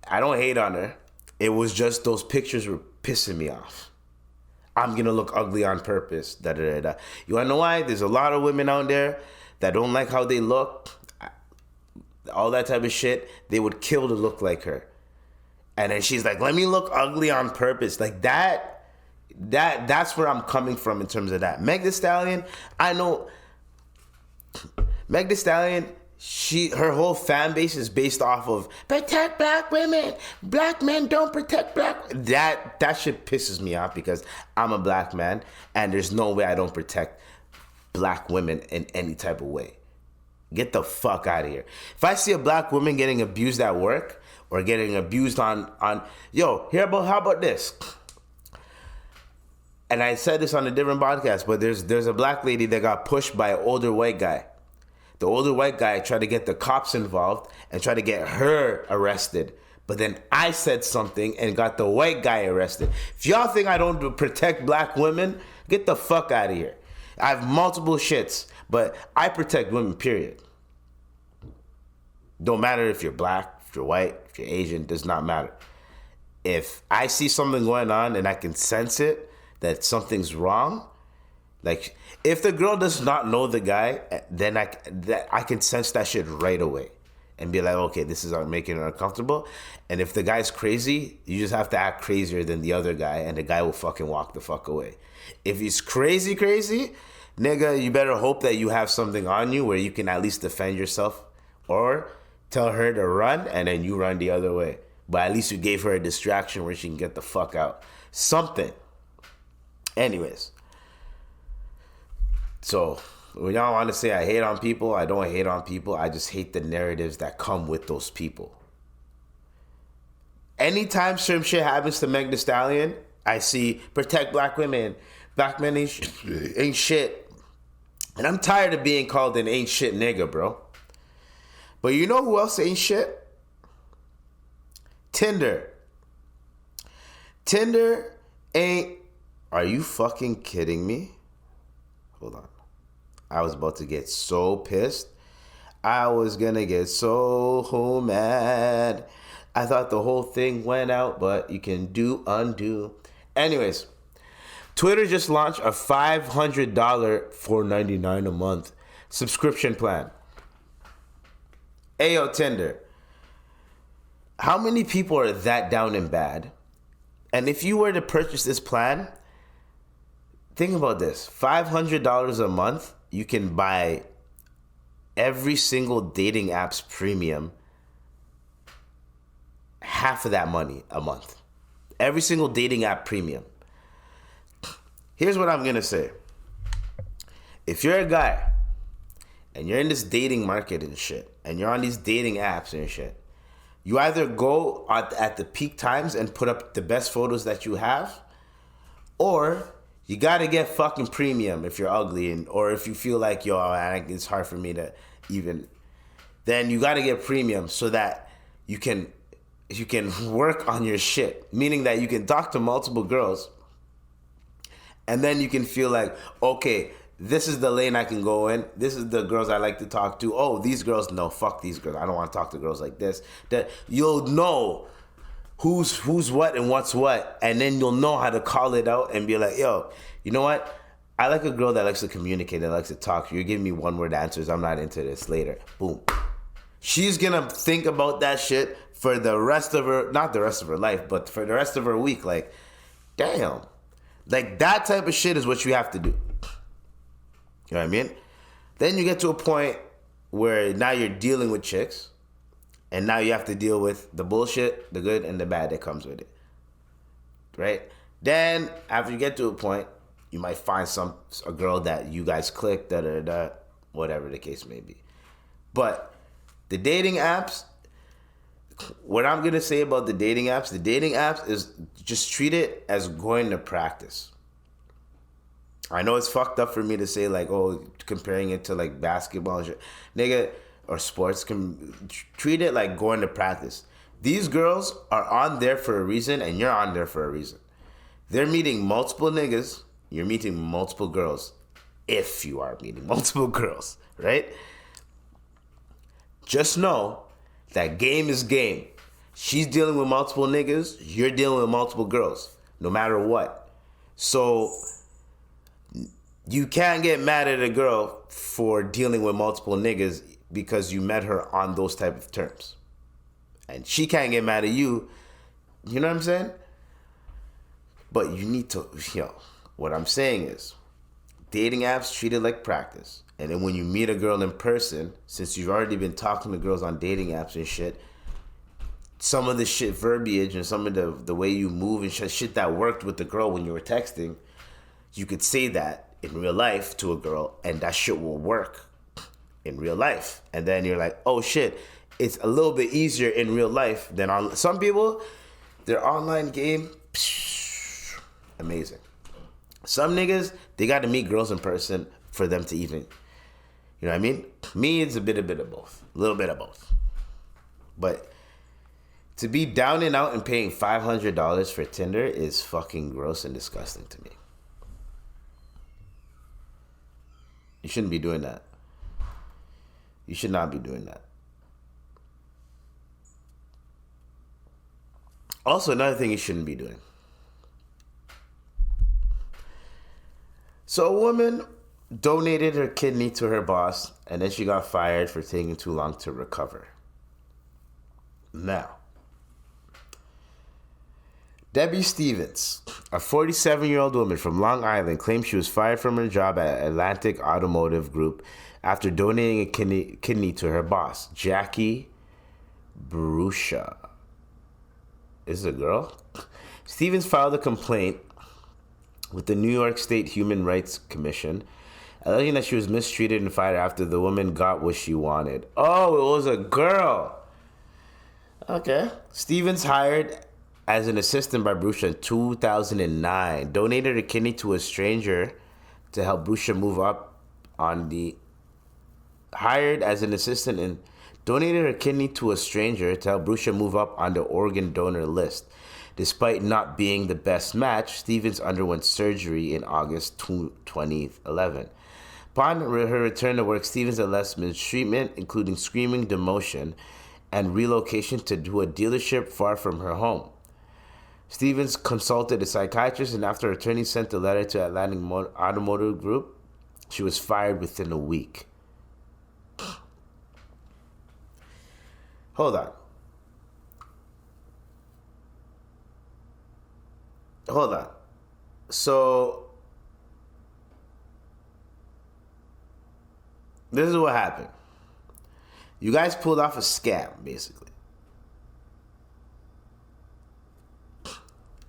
I don't hate on her. It was just those pictures were pissing me off. I'm gonna look ugly on purpose. You wanna know why? There's a lot of women out there that don't like how they look, all that type of shit. They would kill to look like her. And then she's like, let me look ugly on purpose. Like that's where I'm coming from in terms of that. Meg Thee Stallion, I know Meg Thee Stallion, her whole fan base is based off of protect black women. Black men don't protect black. That shit pisses me off because I'm a black man and there's no way I don't protect black women in any type of way. Get the fuck out of here. If I see a black woman getting abused at work or getting abused on how about this? And I said this on a different podcast, but there's a black lady that got pushed by an older white guy. The older white guy tried to get the cops involved and tried to get her arrested. But then I said something and got the white guy arrested. If y'all think I don't protect black women, get the fuck out of here. I have multiple shits, but I protect women, period. Don't matter if you're black, if you're white, if you're Asian, does not matter. If I see something going on and I can sense it, that something's wrong, like if the girl does not know the guy, then I can sense that shit right away and be like, okay, this is making her uncomfortable. And if the guy's crazy, you just have to act crazier than the other guy and the guy will fucking walk the fuck away. If he's crazy, nigga, you better hope that you have something on you where you can at least defend yourself or tell her to run and then you run the other way. But at least you gave her a distraction where she can get the fuck out. Something. Anyways. So, when y'all want to say I hate on people, I don't hate on people. I just hate the narratives that come with those people. Anytime certain shit happens to Meg Thee Stallion, I see protect black women. Black men ain't shit. And I'm tired of being called an ain't shit nigga, bro. But you know who else ain't shit? Tinder. Tinder ain't... Are you fucking kidding me? Hold on. I was about to get so pissed. I was gonna get so mad. I thought the whole thing went out, but you can undo. Anyways, Twitter just launched a $500 $4.99 a month subscription plan. Ayo, Tinder. How many people are that down and bad? And if you were to purchase this plan, think about this. $500 a month, you can buy every single dating app's premium, half of that money a month. Every single dating app premium. Here's what I'm going to say. If you're a guy and you're in this dating market and shit, and you're on these dating apps and shit, you either go at the peak times and put up the best photos that you have, or you gotta get fucking premium if you're ugly, or if you feel like, it's hard for me to even, then you gotta get premium so that you can work on your shit. Meaning that you can talk to multiple girls, and then you can feel like, okay, this is the lane I can go in. This is the girls I like to talk to. Oh, these girls, no, fuck these girls. I don't want to talk to girls like this. That you'll know who's what and what's what, and then you'll know how to call it out and be like, yo, you know what? I like a girl that likes to communicate, that likes to talk. You're giving me one-word answers. I'm not into this. Later. Boom. She's gonna think about that shit for the rest of her, not the rest of her life, but for the rest of her week. Like, damn. Like, that type of shit is what you have to do. You know what I mean? Then you get to a point where now you're dealing with chicks, and now you have to deal with the bullshit, the good, and the bad that comes with it. Right? Then, after you get to a point, you might find a girl that you guys click, whatever the case may be. But the dating apps, what I'm going to say about the dating apps is just treat it as going to practice. I know it's fucked up for me to say, like, oh, comparing it to, like, basketball and shit. Nigga, or sports, treat it like going to practice. These girls are on there for a reason, and you're on there for a reason. They're meeting multiple niggas. You're meeting multiple girls. If you are meeting multiple girls, right? Just know that game is game. She's dealing with multiple niggas. You're dealing with multiple girls, no matter what. So you can't get mad at a girl for dealing with multiple niggas because you met her on those type of terms. And she can't get mad at you. You know what I'm saying? But you need to, what I'm saying is, dating apps treat it like practice. And then when you meet a girl in person, since you've already been talking to girls on dating apps and shit, some of the shit verbiage and some of the way you move and shit that worked with the girl when you were texting, you could say that in real life to a girl, and that shit will work in real life. And then you're like, oh shit, it's a little bit easier in real life than on some people. Their online game, amazing. Some niggas, they got to meet girls in person for them to even, you know what I mean? Me, it's a bit of both, a little bit of both. But to be down and out and paying $500 for Tinder is fucking gross and disgusting to me. You shouldn't be doing that. You should not be doing that. Also, another thing you shouldn't be doing. So a woman donated her kidney to her boss, and then she got fired for taking too long to recover. Now, Debbie Stevens, a 47-year-old woman from Long Island, claimed she was fired from her job at Atlantic Automotive Group after donating a kidney to her boss, Jackie Brusha. Is it a girl? Stevens filed a complaint with the New York State Human Rights Commission, alleging that she was mistreated and fired after the woman got what she wanted. Oh, it was a girl. Okay. Stevens, hired as an assistant by Brusha in 2009, donated a kidney to a stranger to help Brusha move up on the... Hired as an assistant and donated her kidney to a stranger to help Brusha move up on the organ donor list. Despite not being the best match, Stevens underwent surgery in August 2011. Upon her return to work, Stevens had mistreatment, including screaming, demotion, and relocation to a dealership far from her home. Stevens consulted a psychiatrist, and after her attorney sent a letter to Atlantic Automotive Group, she was fired within a week. Hold on. So, this is what happened. You guys pulled off a scam, basically.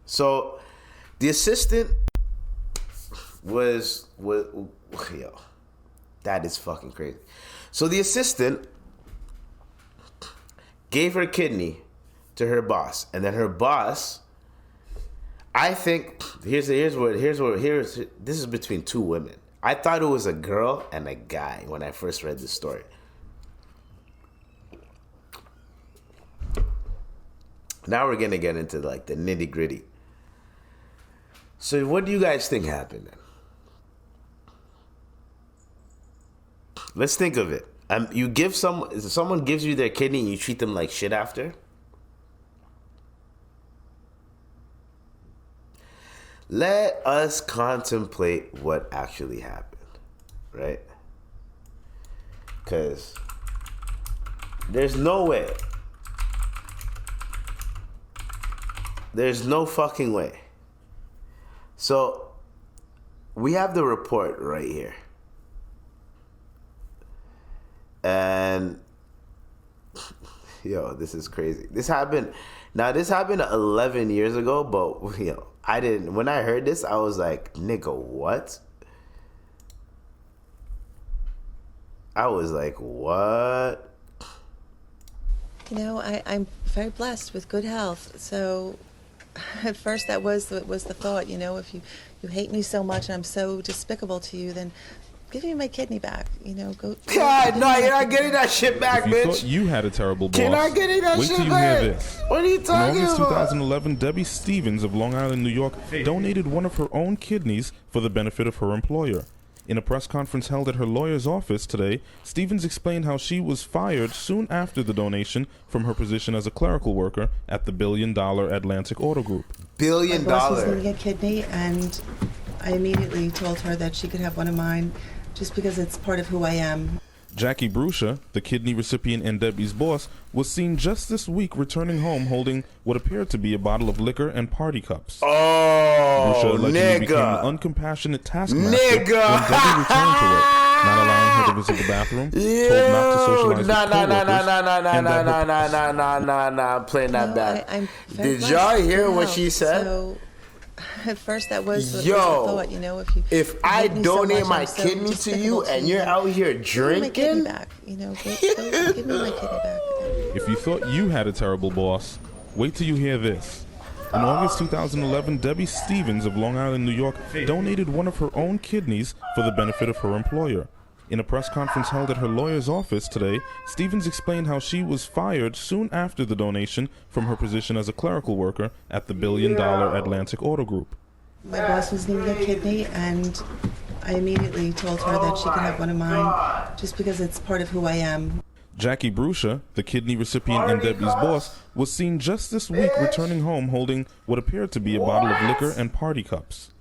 So, the assistant was yo, that is fucking crazy. So the assistant gave her kidney to her boss, and then her boss, I think, this is between two women. I thought it was a girl and a guy when I first read this story. Now we're gonna get into like the nitty gritty. So what do you guys think happened then? Let's think of it. You give someone gives you their kidney and you treat them like shit after? Let us contemplate what actually happened, right? Because there's no way. There's no fucking way. So, we have the report right here. And, yo, this is crazy. This happened 11 years ago, but, yo, when I heard this, I was like, nigga, what? I was like, what? You know, I'm very blessed with good health, so at first that was the thought, you know, if you hate me so much and I'm so despicable to you, then give me my kidney back, you know, go. God, no, you're not getting that shit back, if you bitch. Thought you had a terrible boss. You're not getting that Wait shit till you back. hear this. What are you talking In August about? 2011, Debbie Stevens of Long Island, New York, donated one of her own kidneys for the benefit of her employer. In a press conference held at her lawyer's office today, Stevens explained how she was fired soon after the donation from her position as a clerical worker at the billion-dollar Atlantic Auto Group. My boss was needing a kidney, and I immediately told her that she could have one of mine just because it's part of who I am. Jackie Brusha, the kidney recipient and Debbie's boss, was seen just this week returning home holding what appeared to be a bottle of liquor and party cups. Oh, Brusha allegedly became an uncompassionate taskmaster when Debbie returned to work. not allowing her to visit the bathroom, told not to socialize with coworkers, I'm playing that No, back. I'm very Did blessed y'all with hear good what health, she said? So, at first, that was the Yo, thought. If I hate me so donate much, my I'm so kidney to despicable you and you're out here give me my kidney drinking, back. Give me my kidney back. If you thought you had a terrible boss, wait till you hear this. In August 2011, Debbie Stevens of Long Island, New York, donated one of her own kidneys for the benefit of her employer. In a press conference held at her lawyer's office today, Stevens explained how she was fired soon after the donation from her position as a clerical worker at the billion-dollar Atlantic Auto Group. My boss was needing a kidney, and I immediately told her that she could have one of mine, just because it's part of who I am. Jackie Brusha, the kidney recipient and Debbie's boss, was seen just this week returning home holding what appeared to be a bottle of liquor and party cups.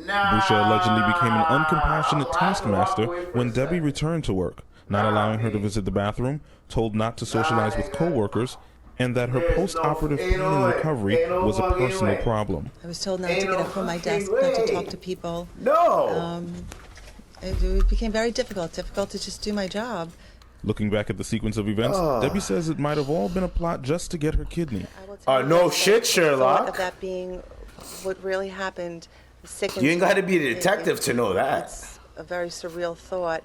Brusha allegedly became an uncompassionate taskmaster when Debbie returned to work, not allowing her to visit the bathroom, told not to socialize with coworkers, and that her post-operative pain and recovery was a personal problem. I was told not to get up from my desk, not to talk to people. no. It became very difficult to just do my job. Looking back at the sequence of events, Debbie says it might have all been a plot just to get her kidney. No shit, Sherlock. Of that being what really happened. You ain't got to be a detective to know that. It's a very surreal thought,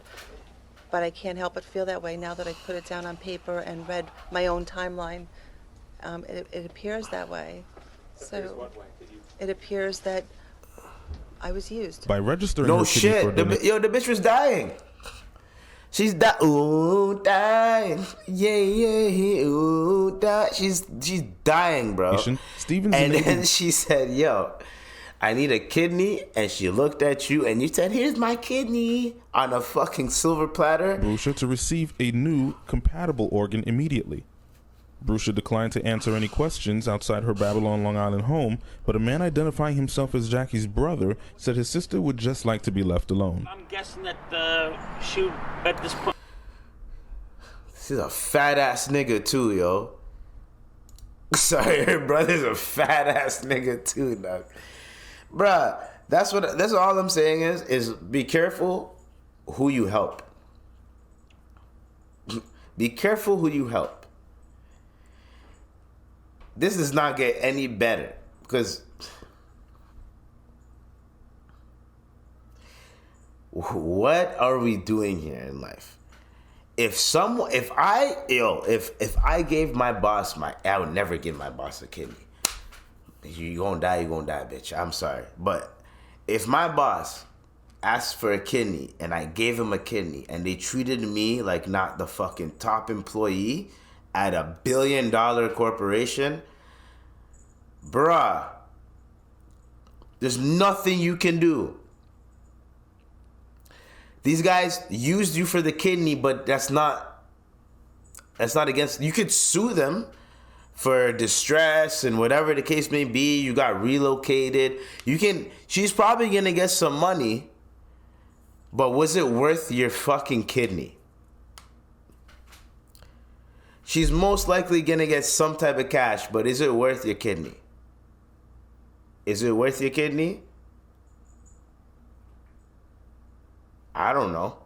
but I can't help but feel that way now that I put it down on paper and read my own timeline. It appears that way. So it appears that I was used. By registering No her kidney for shit. The bitch was dying. She's dying. Yeah. Ooh, die. She's dying, bro. Stevens and enabled- then she said, "Yo, I need a kidney," and she looked at you and you said, "Here's my kidney," on a fucking silver platter. Brusha to receive a new compatible organ immediately. Brusha declined to answer any questions outside her Babylon, Long Island home, but a man identifying himself as Jackie's brother said his sister would just like to be left alone. I'm guessing that she at this point. She's a fat ass nigga too, yo. Sorry, her brother's a fat ass nigga too, dog. Bruh, that's all I'm saying is be careful who you help. Be careful who you help. This does not get any better because what are we doing here in life? If I gave my boss I would never give my boss a kidney. You gonna die, bitch. I'm sorry. But if my boss asked for a kidney and I gave him a kidney and they treated me like not the fucking top employee at $1 billion corporation, bruh, there's nothing you can do. These guys used you for the kidney, but that's not against. You could sue them for distress and whatever the case may be. You got relocated. She's probably gonna get some money, but was it worth your fucking kidney? She's most likely gonna get some type of cash, but is it worth your kidney? Is it worth your kidney? I don't know.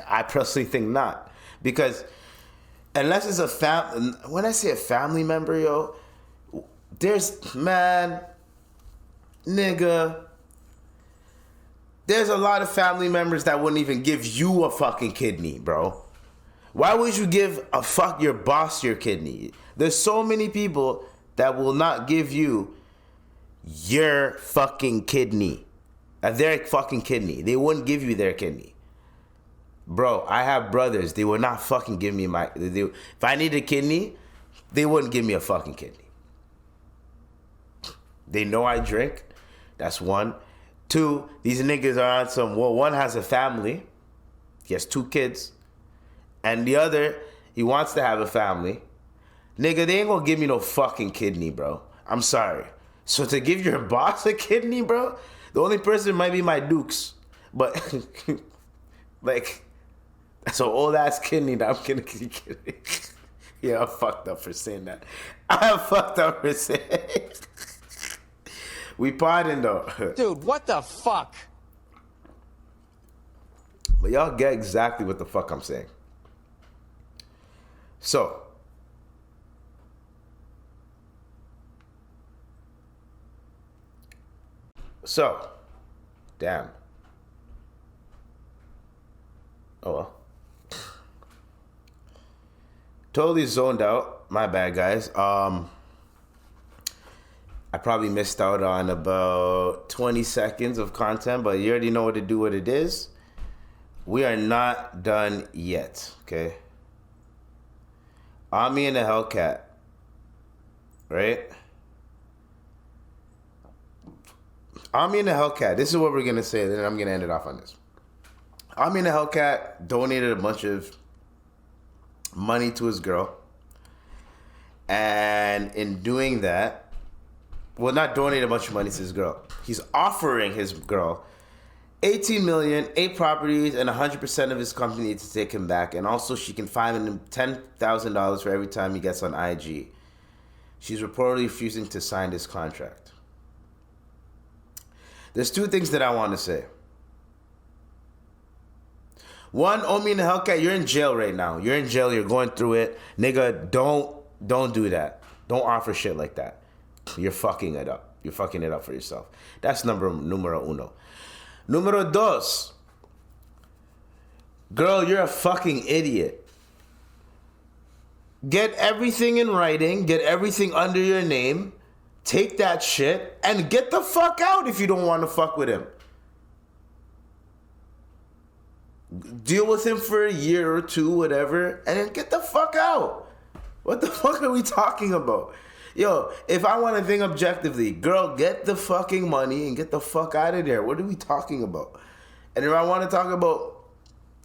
I personally think not. Because unless it's when I say a family member, yo, there's a lot of family members that wouldn't even give you a fucking kidney, bro. Why would you give your boss your kidney? There's so many people that will not give you your fucking kidney. Their fucking kidney. They wouldn't give you their kidney. Bro, I have brothers. They would not fucking give me if I need a kidney, they wouldn't give me a fucking kidney. They know I drink. That's one. Two, these niggas are on some, one has a family. He has 2 kids. And the other, he wants to have a family. Nigga, they ain't gonna give me no fucking kidney, bro. I'm sorry. So to give your boss a kidney, bro, the only person might be my dukes. But, like, that's an old ass kidney that I'm gonna keep kidding. Yeah, I'm fucked up for saying that. We pardon though. Dude, what the fuck? But y'all get exactly what the fuck I'm saying. So, damn. Oh well. Totally zoned out. My bad, guys. I probably missed out on about 20 seconds of content, but you already know what to do, what it is. We are not done yet, okay? Ami and the Hellcat, right? Ami and the Hellcat, this is what we're going to say, then I'm going to end it off on this. Ami and the Hellcat donated a bunch of money to his girl. And in doing that, well, not donate a bunch of money to his girl. He's offering his girl $18 million, 8 properties, and 100% of his company to take him back. And also, she can fine him $10,000 for every time he gets on IG. She's reportedly refusing to sign this contract. There's 2 things that I want to say. One, Omi and the Hellcat, you're in jail right now. You're in jail. You're going through it. Nigga, don't do that. Don't offer shit like that. You're fucking it up. You're fucking it up for yourself. That's numero uno. Numero dos. Girl, you're a fucking idiot. Get everything in writing. Get everything under your name. Take that shit and get the fuck out if you don't want to fuck with him. Deal with him for a year or 2, whatever, and then get the fuck out. What the fuck are we talking about? Yo, if I want to think objectively, girl, get the fucking money and get the fuck out of there. What are we talking about? And if I want to talk about,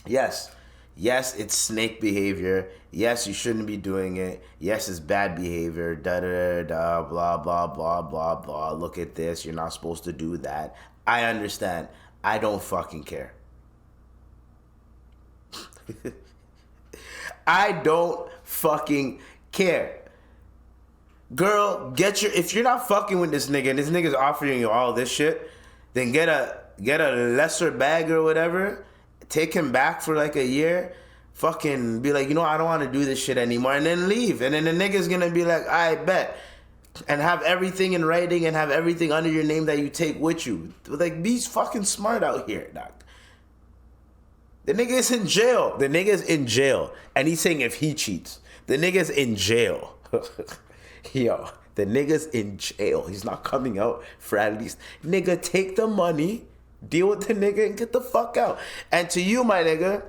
yes, it's snake behavior. Yes, you shouldn't be doing it. Yes, it's bad behavior. Da blah blah blah blah blah. Look at this. You're not supposed to do that. I understand. I don't fucking care. I don't fucking care. Girl, if you're not fucking with this nigga and this nigga's offering you all this shit, then get a lesser bag or whatever. Take him back for like a year. Fucking be like, I don't want to do this shit anymore, and then leave. And then the nigga's gonna be like, I bet. And have everything in writing and have everything under your name that you take with you. Like, be fucking smart out here, doc. The nigga is in jail. The nigga's in jail. And he's saying if he cheats. The nigga's in jail. Yo, the nigga's in jail. He's not coming out for at least. Nigga, take the money, deal with the nigga, and get the fuck out. And to you, my nigga,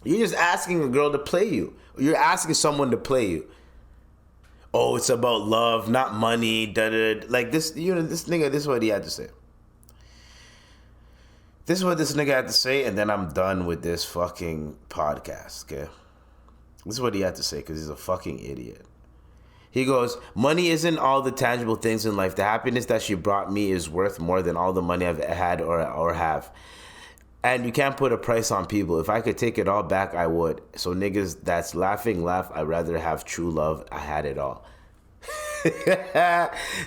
you're just asking a girl to play you. You're asking someone to play you. Oh, it's about love, not money. Like this, this nigga, this is what he had to say. This is what this nigga had to say, and then I'm done with this fucking podcast, okay? This is what he had to say, because he's a fucking idiot. He goes, money isn't all the tangible things in life. The happiness that she brought me is worth more than all the money I've had or have. And you can't put a price on people. If I could take it all back, I would. So niggas that's laughing, laugh. I'd rather have true love. I had it all.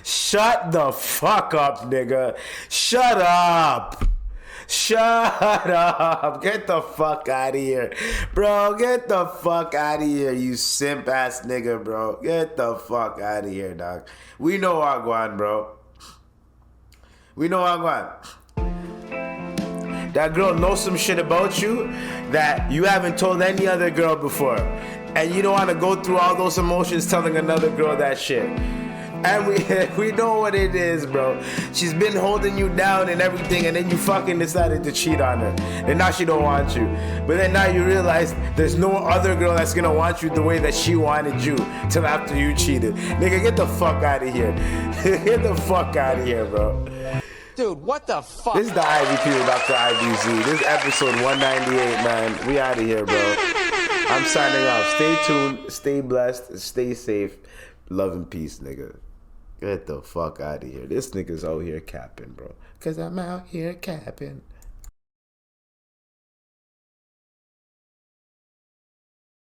Shut the fuck up, nigga. Shut up. Shut up. Get the fuck out of here. Bro, get the fuck out of here, you simp ass nigga, bro. Get the fuck out of here, dog. We know Wagwan, bro. We know Wagwan. That girl knows some shit about you that you haven't told any other girl before. And you don't want to go through all those emotions telling another girl that shit. And we know what it is, bro. She's been holding you down and everything, and then you fucking decided to cheat on her. And now she don't want you. But then now you realize there's no other girl that's gonna want you the way that she wanted you till after you cheated. Nigga, get the fuck out of here. Get the fuck out of here, bro. Dude, what the fuck? This is the IVP with Dr. IBZ. This is episode 198, man. We out of here, bro. I'm signing off. Stay tuned, stay blessed, stay safe. Love and peace, nigga. Get the fuck out of here. This nigga's out here capping, bro. Cause I'm out here capping.